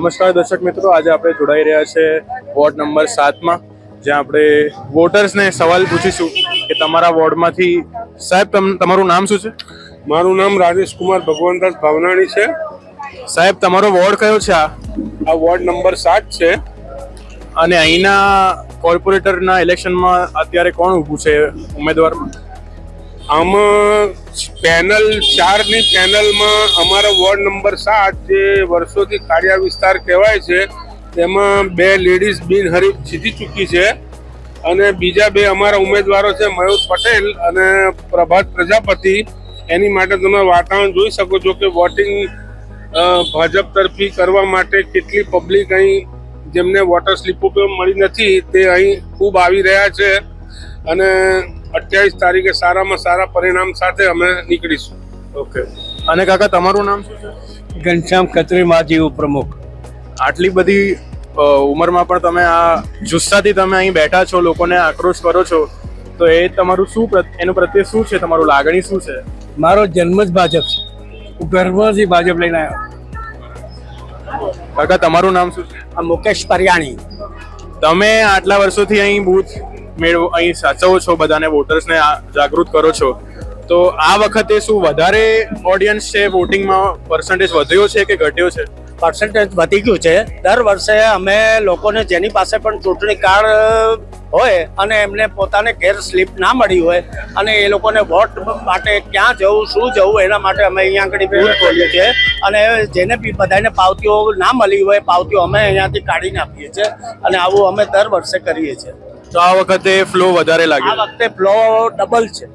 નમસ્કાર દર્શક મિત્રો, આજે આપણે જોડાઈ રહ્યા છે વોર્ડ નંબર 7 માં, જ્યાં આપણે વોટર્સને સવાલ પૂછીશું કે તમારા વોર્ડમાંથી સાહેબ તમારું નામ શું છે? મારું નામ રાજેશ કુમાર ભગવંતદાસ ભાવનાણી છે. સાહેબ તમારો વોર્ડ કયો છે? આ વોર્ડ નંબર 7 છે. અને અહીંના કોર્પોરેટરના ઇલેક્શનમાં અત્યારે કોણ ઊભું છે ઉમેદવારમાં? આમાં પેનલ 4ની પેનલમાં અમારા વોર્ડ નંબર 7 જે વર્ષોથી કાળિયા વિસ્તાર કહેવાય છે તેમાં 2 લેડીઝ બિનહરીફ જીતી ચૂકી છે અને બીજા 2 અમારા ઉમેદવારો છે મયુર પટેલ અને પ્રભાત પ્રજાપતિ. એની માટે તમે વાતાવરણ જોઈ શકો છો કે વોટિંગ ભાજપ તરફી કરવા માટે કેટલી પબ્લિક અહીં જેમને વોટર સ્લીપો મળી નથી તે અહીં ખૂબ આવી રહ્યા છે અને 28 તારીખે સારામાં સારા પરિણામ સાથે અમે નીકળીશું. ઓકે. અને કાકા તમારું નામ શું છે? ઘનશ્યામ ખત્રી, માજી ઉપપ્રમુખ. આટલી બધી ઉંમરમાં પણ તમે આ જુસ્સાથી તમે અહીં બેઠા છો, લોકોને આક્રોશ કરો છો, તો એ તમારું શું એનું પ્રત્યે શું છે, તમારું લાગણી શું છે? મારો જન્મ જ ભાજપ છે. હું ગર્ભથી ભાજપ લઈને આવ્યો. કાકા તમારું નામ શું છે? મુકેશ પરિયાણી. તમે આટલા વર્ષોથી અહીં બૂથ અહીં સાચવો છો, બધાને વોટર્સને જાગૃત કરો છો, તો આ વખતે શું વધારે ઓડિયન્સ છે? વોટિંગમાં પર્સન્ટેજ વધ્યો છે કે ઘટ્યો છે? પર્સન્ટેજ વધી ગયું છે. દર વર્ષે અમે લોકોને જેની પાસે પણ ચૂંટણી કાર્ડ હોય અને એમને પોતાને ઘેર સ્લીપ ના મળી હોય અને એ લોકોને વોટ માટે ક્યાં જવું, શું જવું, એના માટે અમે અહીંયા આગળ બૂથ ખોલીએ છીએ અને જેને બી બધાને પાવતીઓ ના મળી હોય પાવતીઓ અમે અહીંયાથી કાઢીને આપીએ છીએ અને આવું અમે દર વર્ષે કરીએ છીએ. તો આ વખતે ફ્લો વધારે લાગ્યો? આ વખતે ફ્લો ડબલ છે.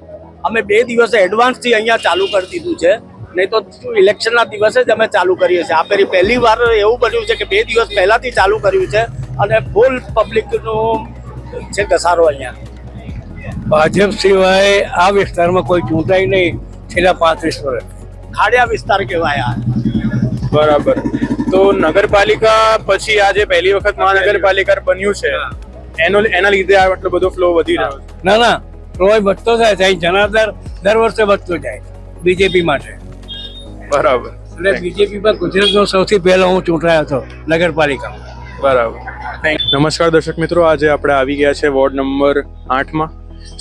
અમે 2 દિવસ એડવાન્સથી અહીંયા ચાલુ કરી દીધું છે, નહીં તો ઇલેક્શનના દિવસે જ અમે ચાલુ કરીએ છીએ. આ પહેલી વાર એવું બન્યું છે કે 2 દિવસ પહેલાથી ચાલુ કર્યું છે અને ફૂલ પબ્લિકનું છે ઘસારો અહીંયા. ભાજપ સિવાય આ વિસ્તારમાં કોઈ ચૂંટાય નહીં છેલ્લા 35 વર્ષ. ખાડિયા વિસ્તાર કહેવાય આ. બરાબર. તો નગરપાલિકા પછી આ જે પહેલી વખત મહાનગરપાલિકા બન્યું છે એના લીધે આ આટલો બધો ફ્લો વધી રહ્યો છે? ના, ફ્લો વધતો જાય છે. જનાદર દર વર્ષે વધતો જાય બીજેપી માટે. બરાબર. એટલે બીજેપીમાં ગુજરાતનો સૌથી પહેલો હું ચૂંટાયો હતો નગરપાલિકામાં. બરાબર. નમસ્કાર દર્શક મિત્રો, આજે આપણે આવી ગયા છે વોર્ડ નંબર 8 માં.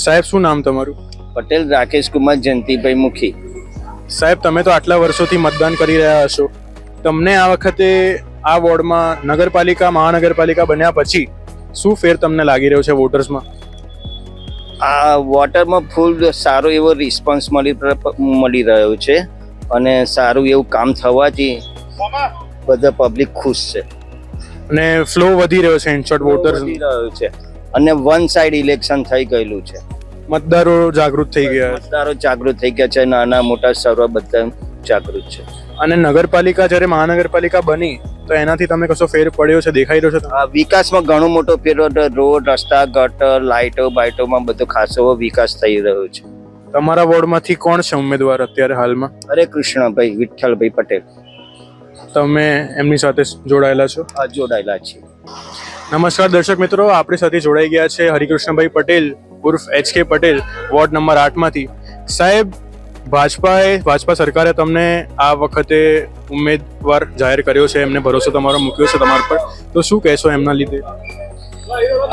સાહેબ શું નામ તમારું? પટેલ રાકેશ કુમાર જયંતિભાઈ મુખી. સાહેબ તમે તો આટલા વર્ષોથી મતદાન કરી રહ્યા હશો, તમને આ વખતે આ વોર્ડમાં નગરપાલિકા મહાનગરપાલિકા બન્યા પછી શું ફેર તમને લાગી રહ્યો છે વોટર્સમાં? આ વોટરમાં ફૂલ સારો એવો રિસ્પોન્સ મળી રહ્યો છે અને સારું એવું કામ થવાથી બધા પબ્લિક ખુશ છે અને ફ્લો વધી રહ્યો છે. ઇન શોર્ટ વોટર્સ વધી રહ્યો છે અને વન સાઈડ ઇલેક્શન થઈ ગયેલું છે. મતદારો જાગૃત થઈ ગયા મતદારો જાગૃત થઈ ગયા છે, નાના મોટા સર્વ બધા જાગૃત છે. અને નગરપાલિકા જ્યારે મહાનગરપાલિકા બની તો એનાથી તમે કશો ફેર પડ્યો છે, દેખાઈ રહ્યો છે? આ વિકાસમાં ઘણો મોટો ફેર, રોડ, રસ્તા, ગટર, લાઇટો બાઇટોમાં બધો ખાસો વિકાસ થઈ રહ્યો છે. તમારા વોર્ડમાંથી કોણ છે ઉમેદવાર અત્યારે હાલમાં? હરે કૃષ્ણભાઈ વિઠ્ઠલભાઈ પટેલ. તમે એમની સાથે જોડાયેલા છો? જોડાયેલા છે. નમસ્કાર દર્શક મિત્રો, આપણી સાથે જોડાઈ ગયા છે હરિકૃષ્ણભાઈ પટેલ ઉર્ફ HK પટેલ, વોર્ડ નંબર 8 માંથી. સાહેબ, ભાજપા સરકારે તમને આ વખતે ઉમેદવાર જાહેર કર્યો છે, એમને ભરોસો તમારો મૂક્યો છે તમારા પર, તો શું કહેશો એમના લીધે?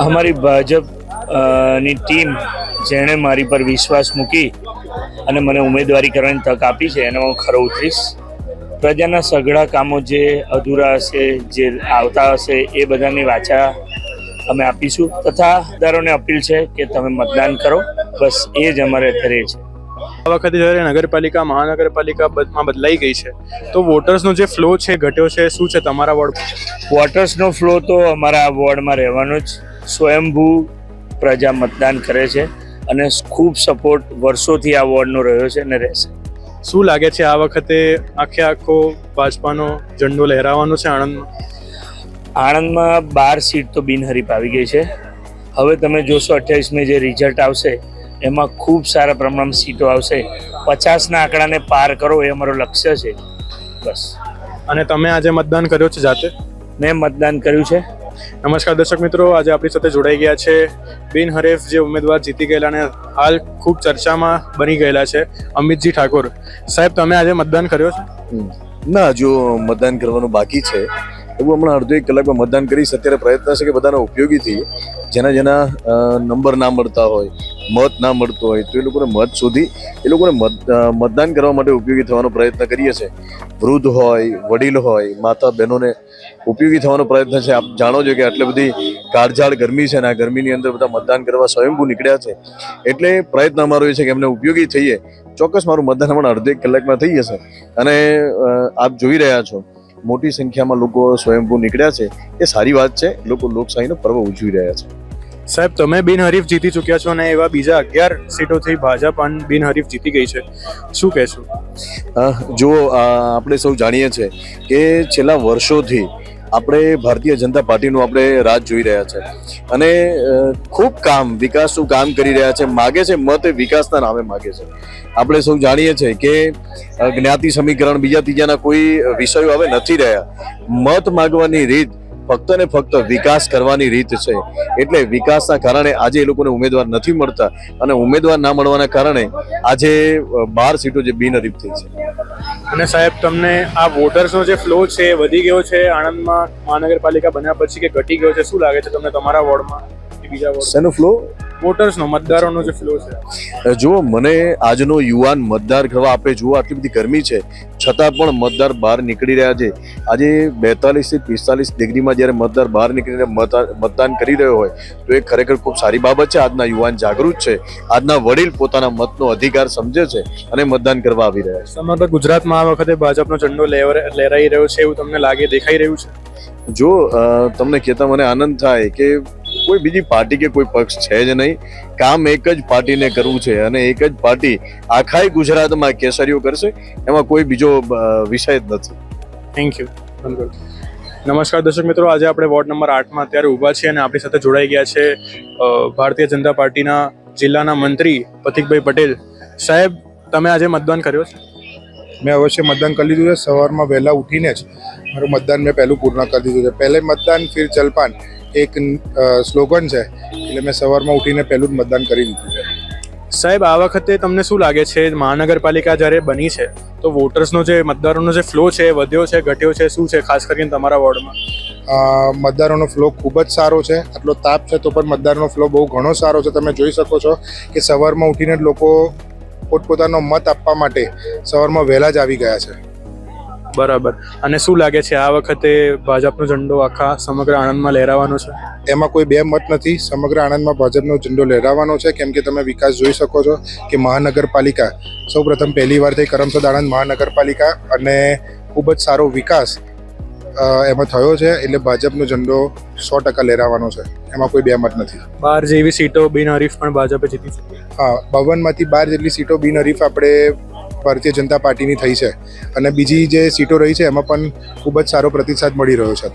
અમારી ભાજપ ની ટીમ જેણે મારી પર વિશ્વાસ મૂકી અને મને ઉમેદવારી કરવાની તક આપી છે એનો હું ખરો ઉતરીશ. પ્રજાના સઘળા કામો જે અધૂરા હશે, જે આવતા હશે, એ બધાની વાચા અમે આપીશું તથા મતદારોને અપીલ છે કે તમે મતદાન કરો. બસ એ જ અમારે અત્યારે છે. આ વખતે જ્યારે નગરપાલિકા મહાનગરપાલિકામાં બદલાઈ ગઈ છે તો વોટર્સનો જે ફ્લો છે ઘટ્યો છે, શું છે તમારા વોર્ડ? વોટર્સનો ફ્લો તો અમારા વોર્ડમાં રહેવાનો જ. સ્વયંભૂ પ્રજા મતદાન કરે છે અને ખૂબ સપોર્ટ વર્ષોથી આ વોર્ડનો રહ્યો છે અને રહેશે. શું લાગે છે આ વખતે આખો ભાજપાનો ઝંડો લહેરાવાનો છે આણંદમાં? આણંદમાં 12 સીટ તો બિનહરીફ આવી ગઈ છે. હવે તમે જોશો 28મે જે રિઝલ્ટ આવશે એમાં ખૂબ સારા પ્રમાણમાં સીટો આવશે. 50ના આંકડાને પાર કરો એ અમારું લક્ષ્ય છે. બસ. અને તમે આજે મતદાન કર્યો છે જાતે? મેં મતદાન કર્યું છે. નમસ્કાર દર્શક મિત્રો, આજે આપણી સાથે જોડાઈ ગયા છે બિનહરીફ જે ઉમેદવાર જીતી ગયેલા અને હાલ ખૂબ ચર્ચામાં બની ગયેલા છે અમિતજી ઠાકોર. સાહેબ, તમે આજે મતદાન કર્યો છે? ના, હજુ મતદાન કરવાનું બાકી છે. એવું હમણાં અડધો 1 કલાકમાં મતદાન કરીશ. અત્યારે પ્રયત્ન છે કે બધાના ઉપયોગી થઈએ. જેના નંબર ના મળતા હોય, મત ના મળતો હોય, તો એ લોકોને મત શોધી એ લોકોને મતદાન કરવા માટે ઉપયોગી થવાનો પ્રયત્ન કરીએ છીએ. વૃદ્ધ હોય, વડીલ હોય, માતા બહેનોને ઉપયોગી થવાનો પ્રયત્ન છે. આપ જાણો છો કે આટલી બધી કાળઝાળ ગરમી છે ને આ ગરમીની અંદર બધા મતદાન કરવા સ્વયંભૂ નીકળ્યા છે. એટલે પ્રયત્ન અમારો એ છે કે એમને ઉપયોગી થઈએ. ચોક્કસ મારું મતદાન હમણાં અડધો 1 કલાકમાં થઈ જશે. અને આપ જોઈ રહ્યા છો મોટી સંખ્યામાં લોકો સ્વયંભૂ નીકળ્યા છે. એ સારી વાત છે. લોકો લોકશાહીનો પર્વ ઉજવી રહ્યા છે. સાહેબ, તમે બિનહરીફ જીતી ચૂક્યા છો અને એવા બીજા 11 સીટોથી ભાજપ બિનહરીફ જીતી ગઈ છે. શું કહેશો? જો આપણે સૌ જાણીએ છીએ કે છેલ્લા વર્ષોથી આપણે ભારતીય જનતા પાર્ટીનું આપણે રાજ જોઈ રહ્યા છે અને ખૂબ વિકાસનું કામ કરી રહ્યા છે. માગે છે મત એ વિકાસના નામે માગે છે. આપણે સૌ જાણીએ છીએ કે જ્ઞાતિ સમીકરણ બીજા ત્રીજાના કોઈ વિષયો હવે નથી રહ્યા. મત માગવાની રીત ફક્ત ને ફક્ત વિકાસ કરવાની રીત છે. એટલે વિકાસના કારણે આજે એ લોકોને ઉમેદવાર નથી મળતા અને ઉમેદવાર ના મળવાના કારણે આજે 12 સીટો જે બિનહરીફ થઈ છે. અને સાહેબ, તમને આ વોટર્સનો જે ફ્લો છે એ વધી ગયો છે આણંદમાં મહાનગરપાલિકા બન્યા પછી કે ઘટી ગયો છે? શું લાગે છે તમને તમારા વોર્ડમાં કે બીજા વોર્ડ? શેનો ફ્લો? વોટર્સનો, મતદારોનો જે ફ્લો છે. જો મને આજનો યુવાન મતદાર કરવા આપે, જુઓ આટલી બધી ગરમી છે છતાં પણ મતદાર બહાર નીકળી રહ્યા છે. આજે 42 થી 45 ડિગ્રીમાં જ્યારે મતદાર બહાર નીકળીને મતદાન કરી રહ્યો હોય તો એ ખરેખર ખૂબ સારી બાબત છે. આજના યુવાન જાગૃત છે. આજના વડીલ પોતાના મતનો અધિકાર સમજે છે અને મતદાન કરવા આવી રહ્યા છે. સમગ્ર ગુજરાતમાં આ વખતે ભાજપનો ઝંડો લહેરાઈ રહ્યો છે એવું તમને દેખાઈ રહ્યું છે? જો તમને કહેતા મને આનંદ થાય કે કોઈ બીજી પાર્ટી કે કોઈ પક્ષ છે જ નહીં. કામ એક જ પાર્ટીને કરવું છે અને એક જ પાર્ટી આખાય ગુજરાતમાં કેસરીઓ કરશે. એમાં કોઈ બીજો વિષય જ નથી. Thank you. નમસ્કાર દર્શક મિત્રો, આજે આપણે વોર્ડ નંબર 8માં અત્યારે ઊભા છીએ અને આપણી સાથે જોડાઈ ગયા છે ભારતીય જનતા પાર્ટીના જિલ્લાના મંત્રી પથિકભાઈ પટેલ. સાહેબ, તમે આજે મતદાન કર્યો છે? મેં અવશ્ય મતદાન કરી લીધું છે. સવારમાં વહેલા ઉઠીને જ મારું મતદાન મેં પહેલું પૂર્ણ કરી દીધું છે. પહેલે મતદાન ફિર જલપાન એક સ્લોગન છે, એટલે મેં સવારમાં ઉઠીને પહેલું જ મતદાન કરી દીધું છે. સાહેબ, આ વખતે તમને શું લાગે છે મહાનગરપાલિકા જ્યારે બની છે તો વોટર્સનો જે મતદારોનો જે ફ્લો છે એ વધ્યો છે, ઘટ્યો છે, શું છે ખાસ કરીને તમારા વોર્ડમાં? મતદારોનો ફ્લો ખૂબ જ સારો છે. આટલો તાપ છે તો પણ મતદારનો ફ્લો બહુ ઘણો સારો છે. તમે જોઈ શકો છો કે સવારમાં ઉઠીને જ લોકો પોતપોતાનો મત આપવા માટે સવારમાં વહેલા જ આવી ગયા છે. બરાબર. અને શું લાગે છે આ વખતે ભાજપનો ઝંડો આખા સમગ્ર આણંદમાં લહેરાવાનો છે? એમાં કોઈ બે મત નથી. સમગ્ર આણંદમાં ભાજપનો ઝંડો લહેરાવાનો છે, કેમ કે તમે વિકાસ જોઈ શકો છો કે મહાનગરપાલિકા સૌપ્રથમ પહેલી વાર થઈ કરમસદ આણંદ મહાનગરપાલિકા અને ખૂબ જ સારો વિકાસ એમાં થયો છે. એટલે ભાજપનો ઝંડો 100% લહેરાવાનો છે. એમાં કોઈ બે મત નથી. 12 જેવી સીટો બિનહરીફ પણ ભાજપે જીતી છે. હા, 52માંથી 12 જેટલી સીટો બિનહરીફ આપણે ભારતીય જનતા પાર્ટીની થઈ છે અને બીજી જે સીટો રહી છે એમાં પણ ખૂબ જ સારો પ્રતિસાદ મળી રહ્યો છે.